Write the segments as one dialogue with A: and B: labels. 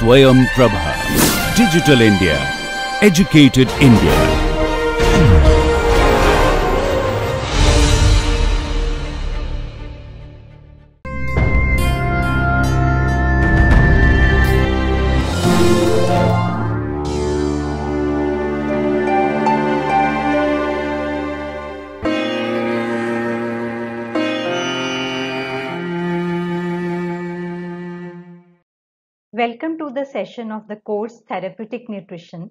A: Swayam Prabha. Digital India. Educated India.
B: Welcome to the session of the course Therapeutic Nutrition.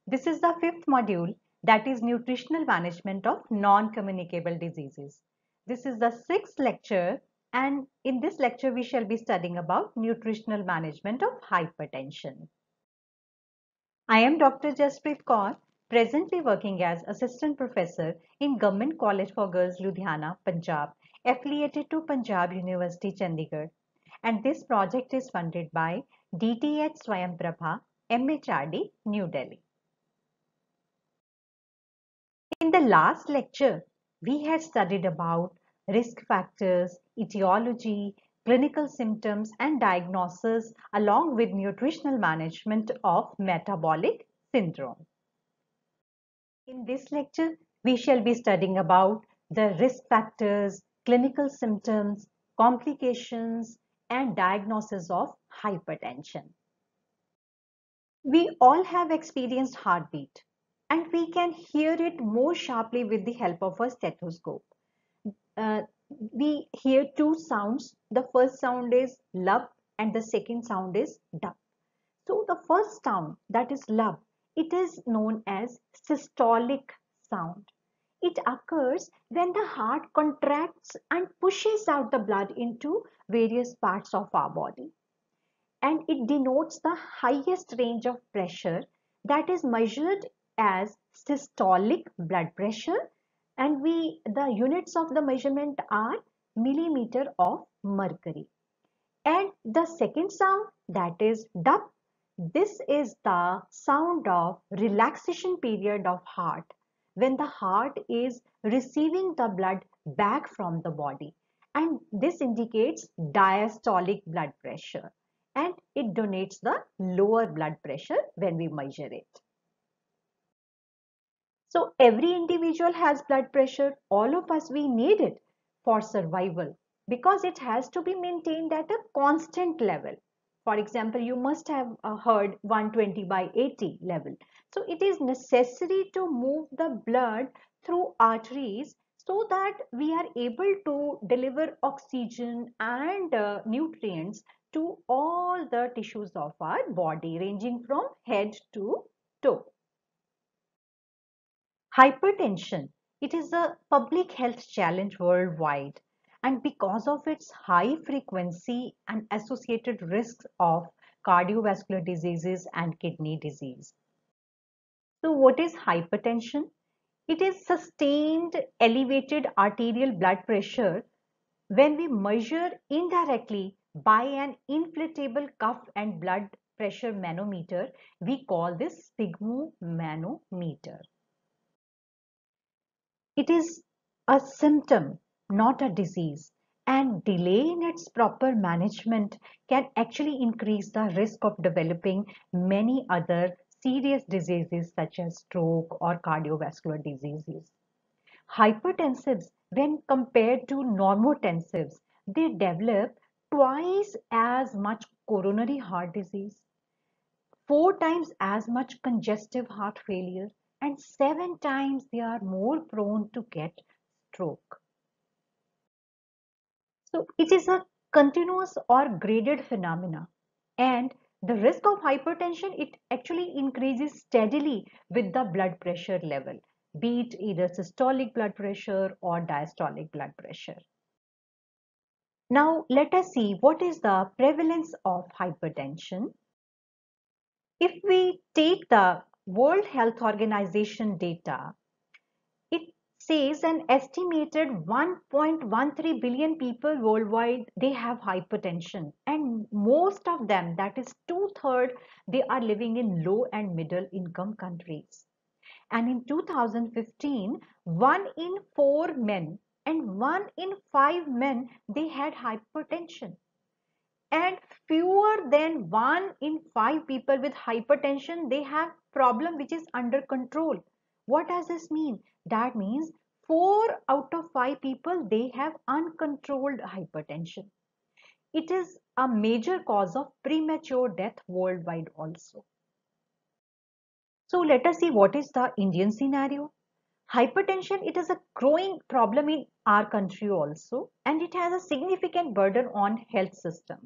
B: This is the fifth module, that is Nutritional Management of Non-Communicable Diseases. This is the sixth lecture, and in this lecture we shall be studying about nutritional management of hypertension. I am Dr. Jaspreet Kaur, presently working as Assistant Professor in Government College for Girls, Ludhiana, Punjab, affiliated to Punjab University, Chandigarh. And this project is funded by DTH Swayam Prabha, MHRD, New Delhi. In the last lecture, we had studied about risk factors, etiology, clinical symptoms, and diagnosis, along with nutritional management of metabolic syndrome. In this lecture, we shall be studying about the risk factors, clinical symptoms, complications, and diagnosis of hypertension. We all have experienced heartbeat, and we can hear it more sharply with the help of a stethoscope. We hear two sounds. The first sound is lub and the second sound is dub. So the first sound, that is lub, it is known as systolic sound. It occurs when the heart contracts and pushes out the blood into various parts of our body. And it denotes the highest range of pressure that is measured as systolic blood pressure, and the units of the measurement are millimeter of mercury. And the second sound, that is dub, this is the sound of relaxation period of heart, when the heart is receiving the blood back from the body, and this indicates diastolic blood pressure, and it denotes the lower blood pressure when we measure it. So every individual has blood pressure. All of us, we need it for survival because it has to be maintained at a constant level. For example, you must have heard 120/80 level. So it is necessary to move the blood through arteries so that we are able to deliver oxygen and nutrients to all the tissues of our body, ranging from head to toe. Hypertension, it is a public health challenge worldwide, and because of its high frequency and associated risks of cardiovascular diseases and kidney disease. So what is hypertension? It is sustained elevated arterial blood pressure when we measure indirectly by an inflatable cuff and blood pressure manometer. We call this sphygmomanometer. It is a symptom, not a disease, and delay in its proper management can actually increase the risk of developing many other serious diseases such as stroke or cardiovascular diseases. Hypertensives, when compared to normotensives, they develop twice as much coronary heart disease, 4 times as much congestive heart failure, and 7 times they are more prone to get stroke. So it is a continuous or graded phenomena, and the risk of hypertension, it actually increases steadily with the blood pressure level, be it either systolic blood pressure or diastolic blood pressure. Now let us see what is the prevalence of hypertension. If we take the World Health Organization data, it says an estimated 1.13 billion people worldwide, they have hypertension, and most of them, that is two-thirds, they are living in low and middle income countries. And in 2015, 1 in 4 men and 1 in 5 men, they had hypertension. and fewer than 1 in 5 people with hypertension, they have problem which is under control. What does this mean? That means 4 out of 5 people, they have uncontrolled hypertension. It is a major cause of premature death worldwide also. So let us see what is the Indian scenario. Hypertension, it is a growing problem in our country also, and it has a significant burden on health system.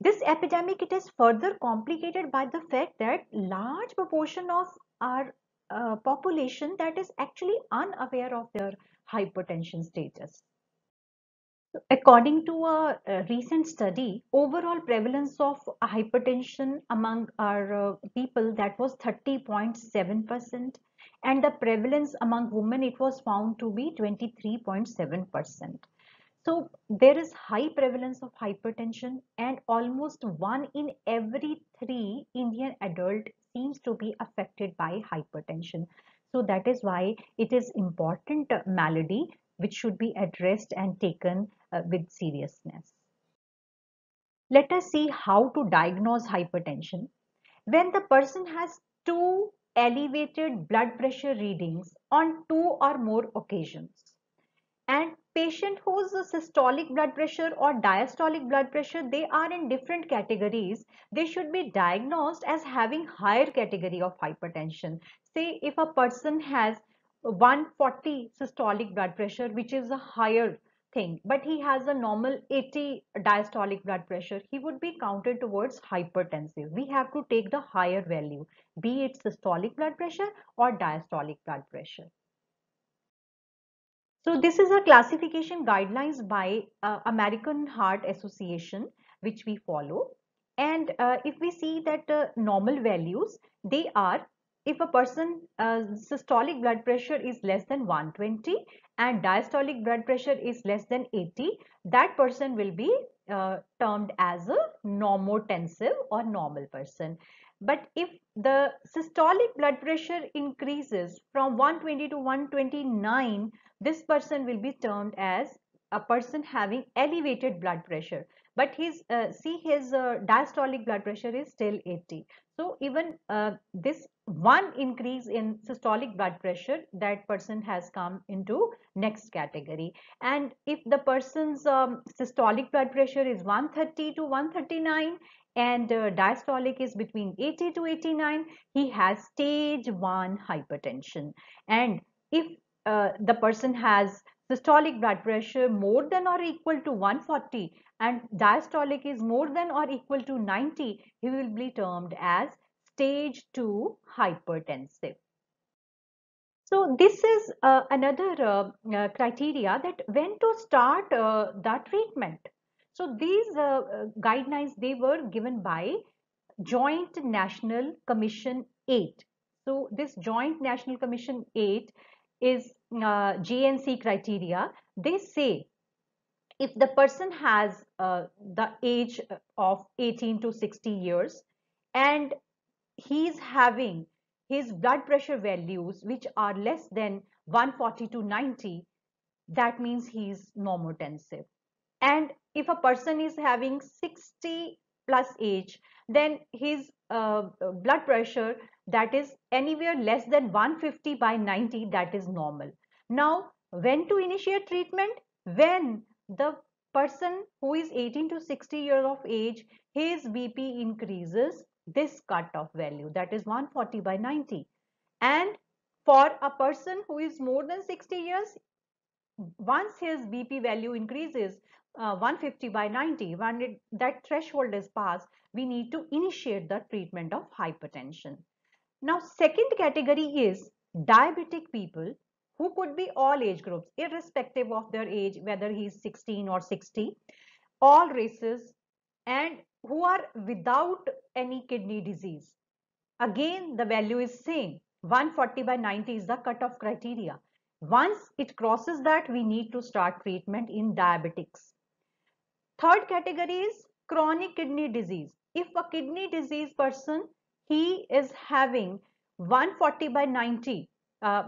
B: This epidemic, it is further complicated by the fact that large proportion of our population that is actually unaware of their hypertension status. According to a recent study, overall prevalence of hypertension among our people, that was 30.7%, and the prevalence among women, it was found to be 23.7%. So there is high prevalence of hypertension, and almost 1 in every 3 Indian adult seems to be affected by hypertension. So that is why it is important malady which should be addressed and taken with seriousness. Let us see how to diagnose hypertension. When the person has two elevated blood pressure readings on 2 or more occasions, and patient whose systolic blood pressure or diastolic blood pressure, they are in different categories, they should be diagnosed as having higher category of hypertension. Say if a person has 140 systolic blood pressure, which is a higher thing, but he has a normal 80 diastolic blood pressure, he would be counted towards hypertensive. We have to take the higher value, be it systolic blood pressure or diastolic blood pressure. So this is a classification guidelines by American Heart Association, which we follow. And if we see that normal values, they are, if a person systolic blood pressure is less than 120 and diastolic blood pressure is less than 80, that person will be termed as a normotensive or normal person. But if the systolic blood pressure increases from 120 to 129, this person will be termed as a person having elevated blood pressure, but his diastolic blood pressure is still 80. So even this one increase in systolic blood pressure, that person has come into next category. And if the person's systolic blood pressure is 130 to 139 and diastolic is between 80 to 89, he has stage 1 hypertension. And if the person has systolic blood pressure more than or equal to 140 and diastolic is more than or equal to 90, he will be termed as stage 2 hypertensive. So this is another criteria that when to start the treatment. So these guidelines, they were given by Joint National Commission 8. So this Joint National Commission 8 is JNC criteria. They say if the person has the age of 18 to 60 years and he is having his blood pressure values which are less than 140 to 90, that means he is normotensive. And if a person is having 60 plus age, then his blood pressure that is anywhere less than 150 by 90, that is normal. Now, when to initiate treatment? When the person who is 18 to 60 years of age, his BP increases this cutoff value, that is 140 by 90. And for a person who is more than 60 years, once his BP value increases 150 by 90, when that threshold is passed, we need to initiate the treatment of hypertension. Now, second category is diabetic people, who could be all age groups, irrespective of their age, whether he is 16 or 60, all races, and who are without any kidney disease. Again, the value is same. 140 by 90 is the cutoff criteria. Once it crosses that, we need to start treatment in diabetics. Third category is chronic kidney disease. If a kidney disease person, he is having 140 by 90,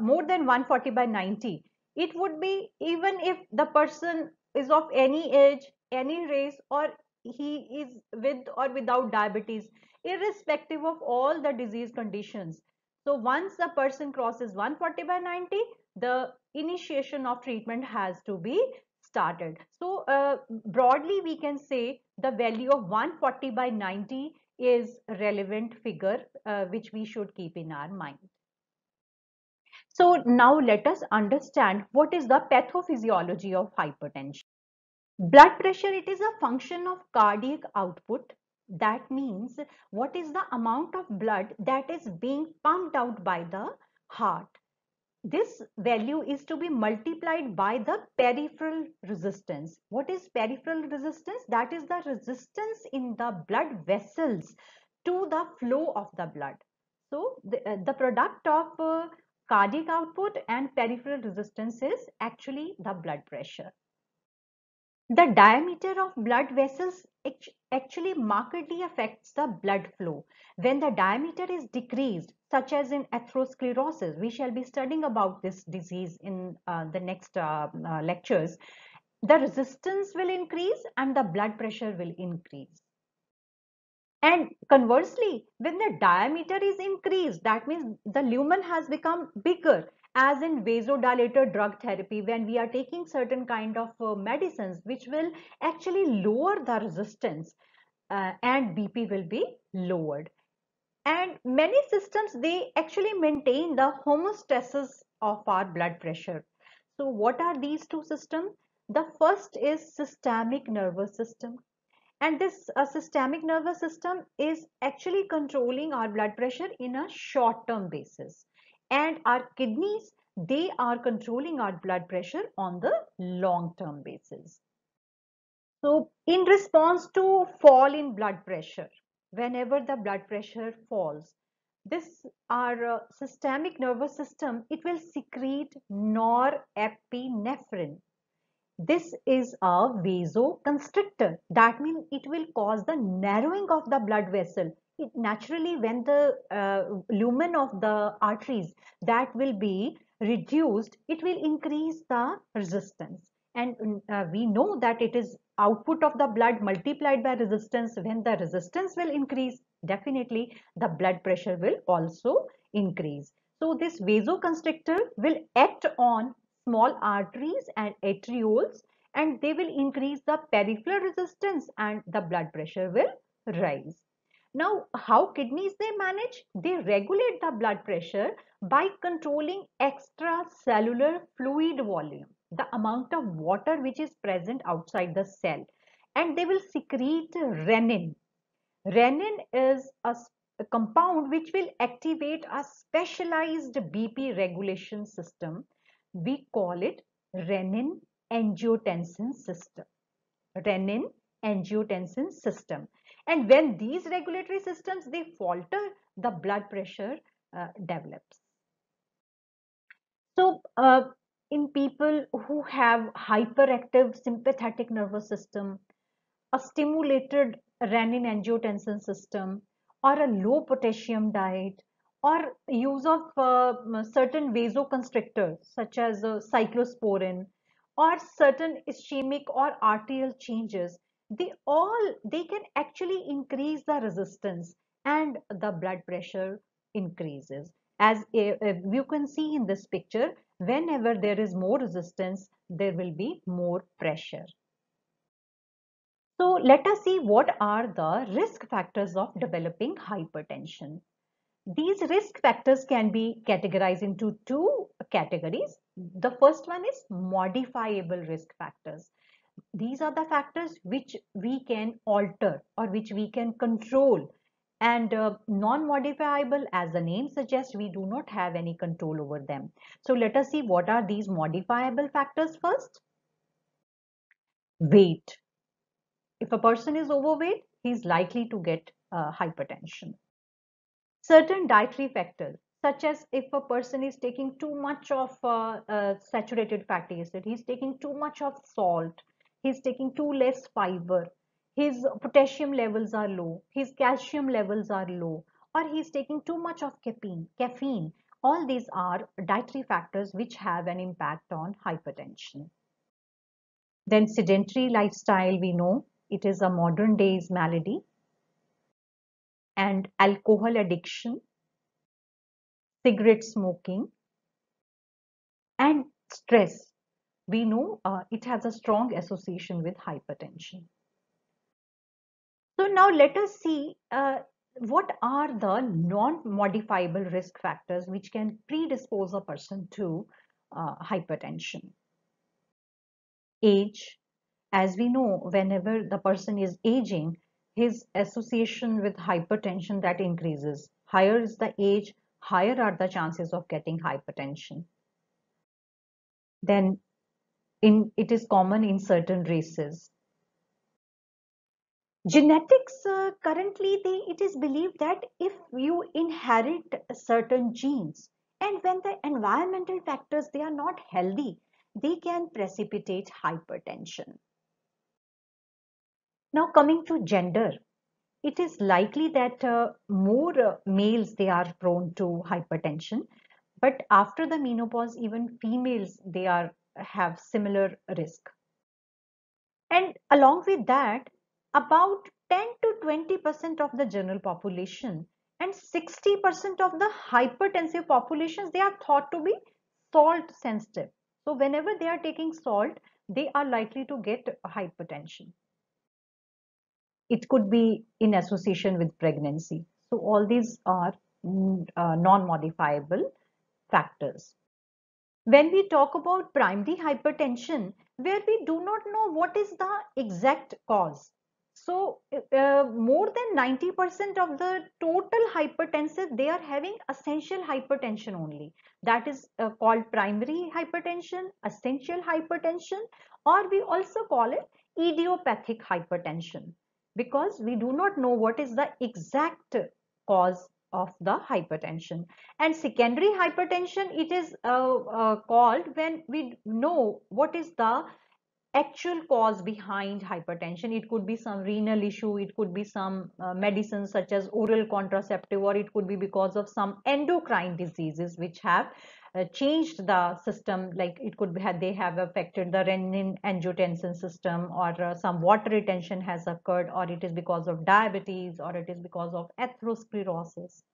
B: more than 140 by 90, it would be, even if the person is of any age, any race, or he is with or without diabetes, irrespective of all the disease conditions. So once the person crosses 140/90, the initiation of treatment has to be started. So broadly, we can say the value of 140/90 is relevant figure which we should keep in our mind. So now let us understand what is the pathophysiology of hypertension. Blood pressure, it is a function of cardiac output. That means what is the amount of blood that is being pumped out by the heart. This value is to be multiplied by the peripheral resistance. What is peripheral resistance? That is the resistance in the blood vessels to the flow of the blood. So the product of cardiac output and peripheral resistance is actually the blood pressure. The diameter of blood vessels actually markedly affects the blood flow. When the diameter is decreased, such as in atherosclerosis, we shall be studying about this disease in the next lectures, the resistance will increase and the blood pressure will increase. And conversely, when the diameter is increased, that means the lumen has become bigger, as in vasodilator drug therapy, when we are taking certain kind of medicines which will actually lower the resistance and BP will be lowered. And many systems, they actually maintain the homeostasis of our blood pressure. So what are these two systems? The first is systemic nervous system. And this systemic nervous system is actually controlling our blood pressure in a short-term basis. And our kidneys, they are controlling our blood pressure on the long-term basis. So in response to fall in blood pressure, whenever the blood pressure falls, this our systemic nervous system, it will secrete norepinephrine. This is a vasoconstrictor. That means it will cause the narrowing of the blood vessel. Naturally, when the lumen of the arteries that will be reduced, it will increase the resistance. And we know that it is output of the blood multiplied by resistance. When the resistance will increase, definitely the blood pressure will also increase. So this vasoconstrictor will act on small arteries and arterioles, and they will increase the peripheral resistance and the blood pressure will rise. Now, how kidneys they manage? They regulate the blood pressure by controlling extracellular fluid volume, the amount of water which is present outside the cell, and they will secrete renin. Renin is a compound which will activate a specialized BP regulation system. We call it renin angiotensin system. Renin angiotensin system. And when these regulatory systems they falter, the blood pressure develops. So in people who have hyperactive sympathetic nervous system, a stimulated renin-angiotensin system, or a low potassium diet, or use of certain vasoconstrictors such as cyclosporin, or certain ischemic or arterial changes, they can actually increase the resistance and the blood pressure increases. As you can see in this picture, whenever there is more resistance, there will be more pressure. So let us see what are the risk factors of developing hypertension. These risk factors can be categorized into two categories. The first one is modifiable risk factors. These are the factors which we can alter or which we can control. And non-modifiable, as the name suggests, we do not have any control over them. So let us see what are these modifiable factors first. Weight. If a person is overweight, he is likely to get hypertension. Certain dietary factors, such as if a person is taking too much of saturated fatty acid, he's taking too much of salt, he's taking too less fiber, his potassium levels are low, his calcium levels are low, or he's taking too much of caffeine. All these are dietary factors which have an impact on hypertension. Then sedentary lifestyle, we know It is a modern day's malady. And alcohol addiction, cigarette smoking, and stress. We know it has a strong association with hypertension. So now let us see what are the non-modifiable risk factors which can predispose a person to hypertension. Age, as we know, whenever the person is aging, his association with hypertension that increases. Higher is the age, higher are the chances of getting hypertension. Then it is common in certain races. Genetics, currently it is believed that if you inherit certain genes and when the environmental factors they are not healthy, they can precipitate hypertension. Now coming to gender, it is likely that more males they are prone to hypertension, but after the menopause even females they are have similar risk. And along with that, about 10 to 20% of the general population and 60% of the hypertensive populations, they are thought to be salt sensitive. So whenever they are taking salt, they are likely to get hypertension. It could be in association with pregnancy. So all these are non-modifiable factors. When we talk about primary hypertension, where we do not know what is the exact cause. So more than 90% of the total hypertensive, they are having essential hypertension only. That is called primary hypertension, essential hypertension, or we also call it idiopathic hypertension because we do not know what is the exact cause of the hypertension. And secondary hypertension, it is called when we know what is the actual cause behind hypertension. It could be some renal issue, it could be some medicines such as oral contraceptive, or it could be because of some endocrine diseases which have changed the system, like it could be they have affected the renin angiotensin system, or some water retention has occurred, or it is because of diabetes, or it is because of atherosclerosis.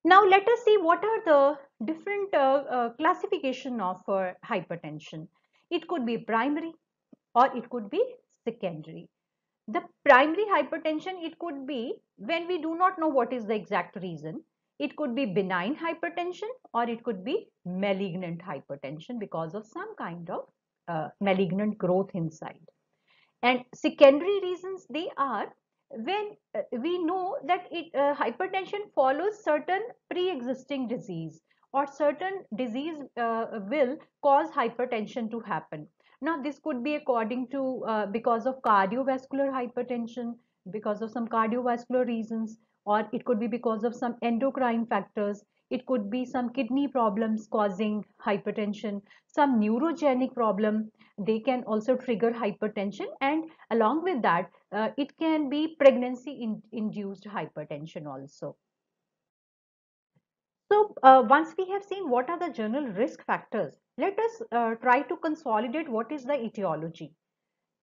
B: Now let us see what are the different classification of hypertension. It could be primary or it could be secondary. The primary hypertension, it could be when we do not know what is the exact reason. It could be benign hypertension or it could be malignant hypertension because of some kind of malignant growth inside. And secondary reasons, they are when we know that hypertension follows certain pre-existing disease or certain disease will cause hypertension to happen. Now this could be according to because of cardiovascular hypertension, because of some cardiovascular reasons, or it could be because of some endocrine factors. It could be some kidney problems causing hypertension, some neurogenic problem, they can also trigger hypertension, and along with that it can be pregnancy induced hypertension also. So once we have seen what are the general risk factors, let us try to consolidate what is the etiology.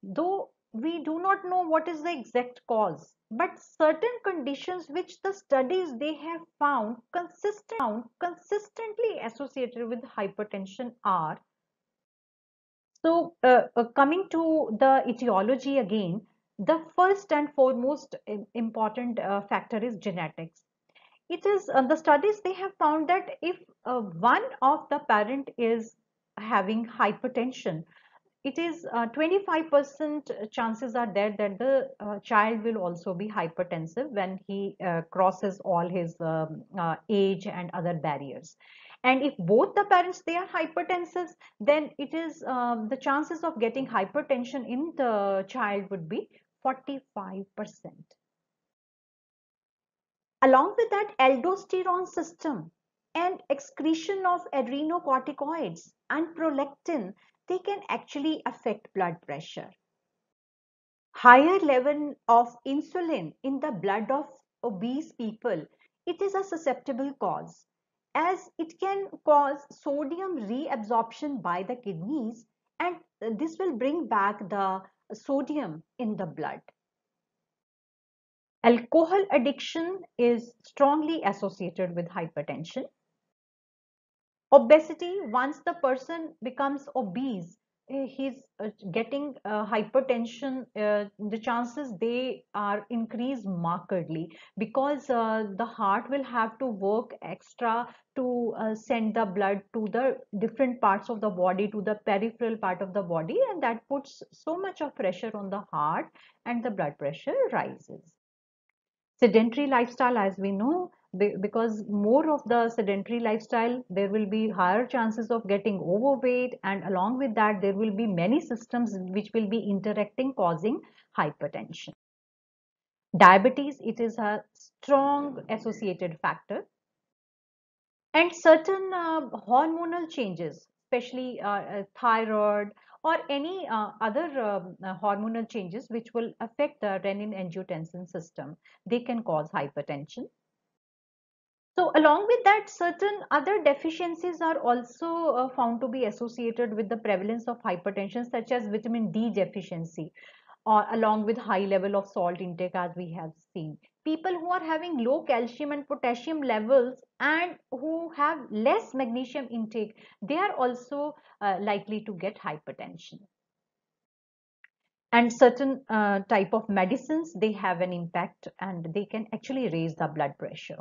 B: Though we do not know what is the exact cause, but certain conditions which the studies they have found consistently associated with hypertension are. So, coming to the etiology again, the first and foremost important factor is genetics. It is the studies they have found that if one of the parent is having hypertension, it is 25% chances are there that the child will also be hypertensive when he crosses all his age and other barriers. And if both the parents they are hypertensive, then it is the chances of getting hypertension in the child would be 45%. Along with that, aldosterone system and excretion of adrenocorticoids and prolactin, they can actually affect blood pressure. Higher level of insulin in the blood of obese people, it is a susceptible cause, as it can cause sodium reabsorption by the kidneys, and this will bring back the sodium in the blood. Alcohol addiction is strongly associated with hypertension. Obesity, once the person becomes obese, he's getting hypertension, the chances they are increased markedly, because the heart will have to work extra to send the blood to the different parts of the body, to the peripheral part of the body, and that puts so much of pressure on the heart and the blood pressure rises. Sedentary lifestyle, as we know, because more of the sedentary lifestyle, there will be higher chances of getting overweight, and along with that there will be many systems which will be interacting, causing hypertension. Diabetes, it is a strong associated factor, and certain hormonal changes, especially thyroid or any other hormonal changes which will affect the renin-angiotensin system, they can cause hypertension. So along with that, certain other deficiencies are also found to be associated with the prevalence of hypertension, such as vitamin D deficiency, or along with high level of salt intake, as we have seen. People who are having low calcium and potassium levels and who have less magnesium intake, they are also likely to get hypertension. And certain type of medicines, they have an impact and they can actually raise the blood pressure.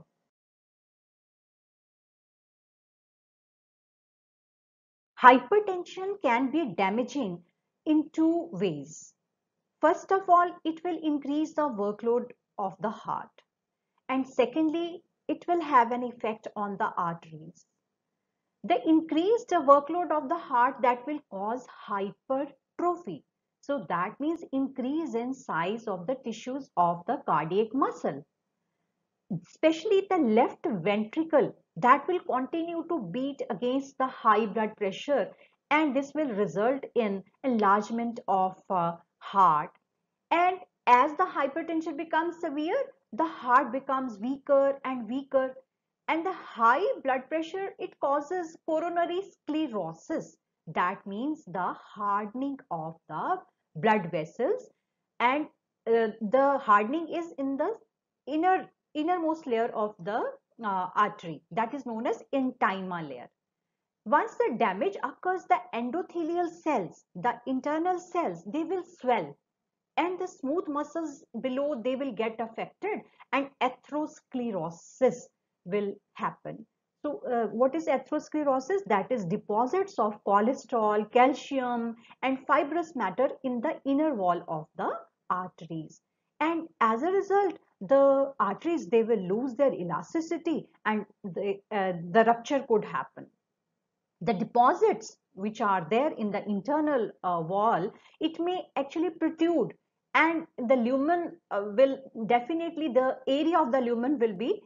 B: Hypertension can be damaging in two ways. First of all, it will increase the workload of the heart. And secondly, it will have an effect on the arteries. The increased workload of the heart, that will cause hypertrophy. So that means increase in size of the tissues of the cardiac muscle, especially the left ventricle, that will continue to beat against the high blood pressure, and this will result in enlargement of heart. And as the hypertension becomes severe, the heart becomes weaker and weaker, and the high blood pressure, it causes coronary sclerosis. That means the hardening of the blood vessels, and the hardening is in the innermost layer of the artery, that is known as intima layer. Once the damage occurs, the endothelial cells, the internal cells, they will swell, and the smooth muscles below, they will get affected, and atherosclerosis will happen. So what is atherosclerosis? That is deposits of cholesterol, calcium and fibrous matter in the inner wall of the arteries, and as a result, the arteries, they will lose their elasticity, and the rupture could happen. The deposits which are there in the internal wall, it may actually protrude, and the lumen will definitely, the area of the lumen will be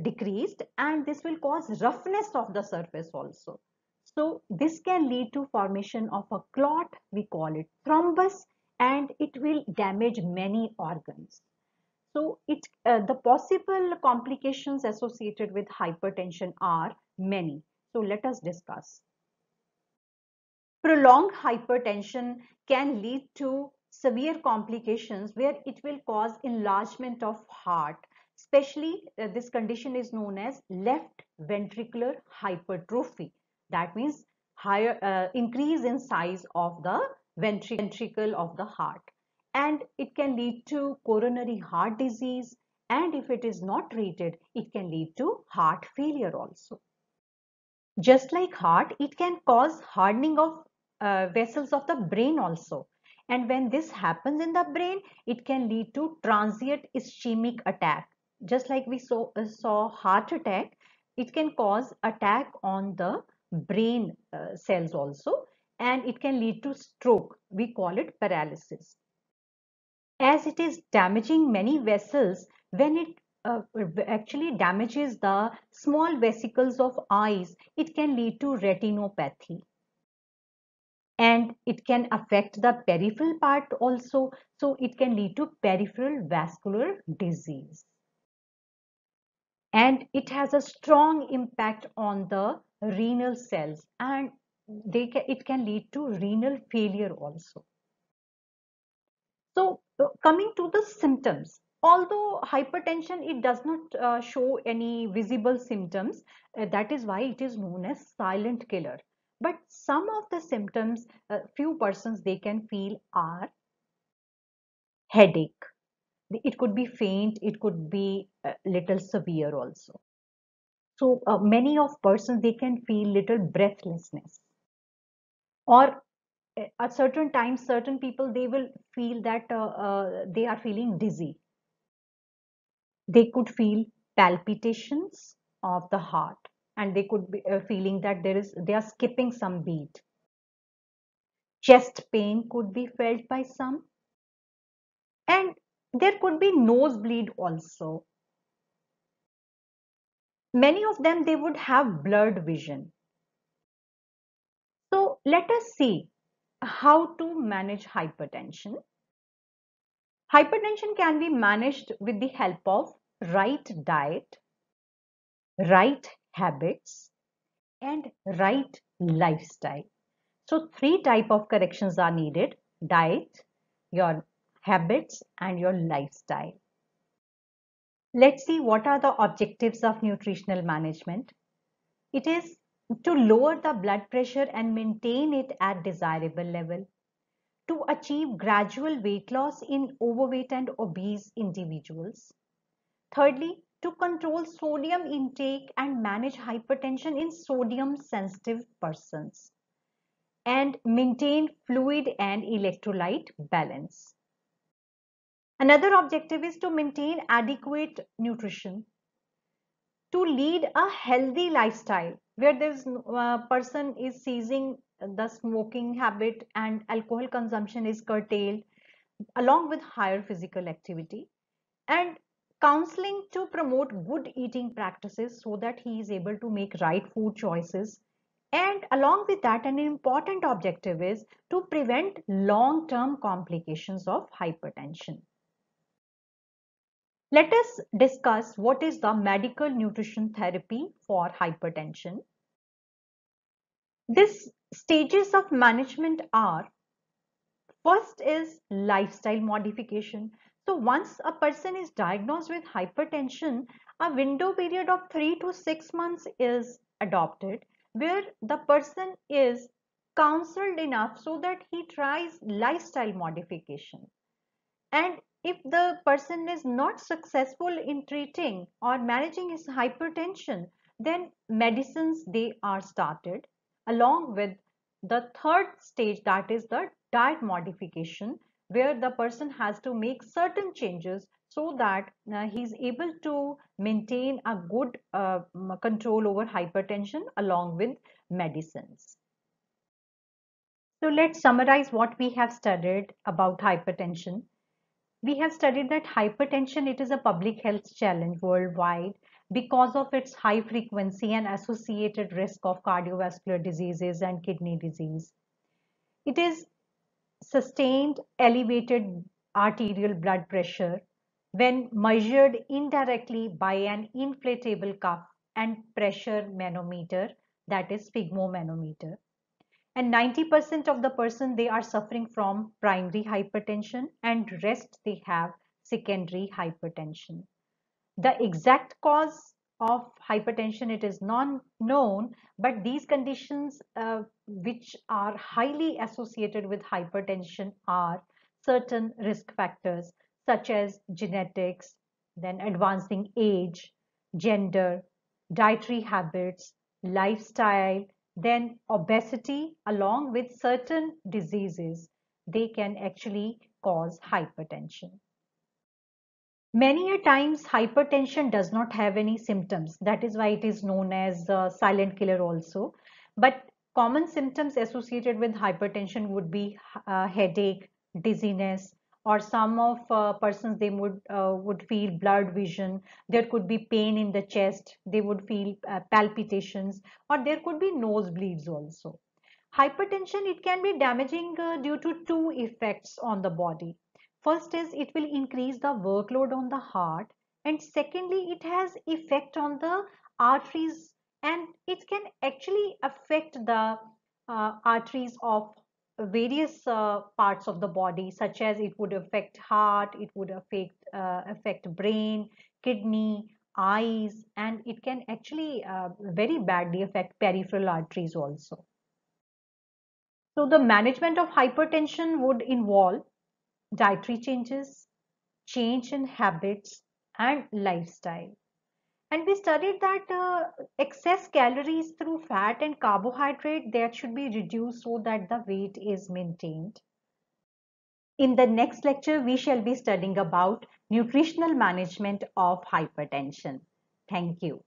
B: decreased, and this will cause roughness of the surface also. So this can lead to formation of a clot, we call it thrombus, and it will damage many organs. So the possible complications associated with hypertension are many. So let us discuss. Prolonged hypertension can lead to severe complications where it will cause enlargement of heart. Especially this condition is known as left ventricular hypertrophy. That means higher increase in size of the ventricle of the heart. And it can lead to coronary heart disease. And if it is not treated, it can lead to heart failure also. Just like heart, it can cause hardening of vessels of the brain also. And when this happens in the brain, it can lead to transient ischemic attack. Just like we saw heart attack, it can cause attack on the brain cells also, and it can lead to stroke. We call it paralysis. As it is damaging many vessels, when it actually damages the small vesicles of eyes, it can lead to retinopathy, and it can affect the peripheral part also, so it can lead to peripheral vascular disease, and it has a strong impact on the renal cells, and it can lead to renal failure also. So coming to the symptoms, although hypertension, it does not show any visible symptoms, that is why it is known as silent killer. But some of the symptoms, few persons they can feel are headache. It could be faint, it could be a little severe also. So many of persons they can feel little breathlessness, or at certain times certain people they will feel that they are feeling dizzy. They could feel palpitations of the heart, and they could be feeling that they are skipping some beat. Chest pain could be felt by some, and there could be nosebleed also. Many of them they would have blurred vision. So let us see how to manage hypertension. Hypertension can be managed with the help of right diet, right habits, and right lifestyle. So three type of corrections are needed: diet, your habits, and your lifestyle. Let's see what are the objectives of nutritional management. It is to lower the blood pressure and maintain it at desirable level, to achieve gradual weight loss in overweight and obese individuals. Thirdly, to control sodium intake and manage hypertension in sodium sensitive persons, and maintain fluid and electrolyte balance. Another objective is to maintain adequate nutrition, to lead a healthy lifestyle where this person is ceasing the smoking habit and alcohol consumption is curtailed, along with higher physical activity, and counseling to promote good eating practices so that he is able to make right food choices. And along with that, an important objective is to prevent long-term complications of hypertension. Let us discuss what is the medical nutrition therapy for hypertension. These stages of management are: first is lifestyle modification. So once a person is diagnosed with hypertension, a window period of 3 to 6 months is adopted where the person is counseled enough so that he tries lifestyle modification. And if the person is not successful in treating or managing his hypertension, then medicines they are started along with the third stage, that is the diet modification, where the person has to make certain changes so that he is able to maintain a good control over hypertension along with medicines. So let's summarize what we have studied about hypertension. We have studied that hypertension, it is a public health challenge worldwide because of its high frequency and associated risk of cardiovascular diseases and kidney disease. It is sustained elevated arterial blood pressure when measured indirectly by an inflatable cuff and pressure manometer, that is sphygmomanometer. And 90% of the person they are suffering from primary hypertension, and rest they have secondary hypertension. The exact cause of hypertension it is non known, but these conditions which are highly associated with hypertension are certain risk factors such as genetics, then advancing age, gender, dietary habits, lifestyle, then obesity, along with certain diseases. They can actually cause hypertension. Many a times hypertension does not have any symptoms. That is why it is known as silent killer also. But common symptoms associated with hypertension would be headache, dizziness, or some of persons they would feel blurred vision. There could be pain in the chest. They would feel palpitations, or there could be nosebleeds also. Hypertension, it can be damaging due to two effects on the body. First is it will increase the workload on the heart, and secondly it has effect on the arteries, and it can actually affect the arteries of various parts of the body, such as it would affect heart, it would affect brain, kidney, eyes, and it can actually very badly affect peripheral arteries also. So the management of hypertension would involve dietary changes, change in habits, and lifestyle. And we studied that excess calories through fat and carbohydrate that should be reduced so that the weight is maintained. In the next lecture, we shall be studying about nutritional management of hypertension. Thank you.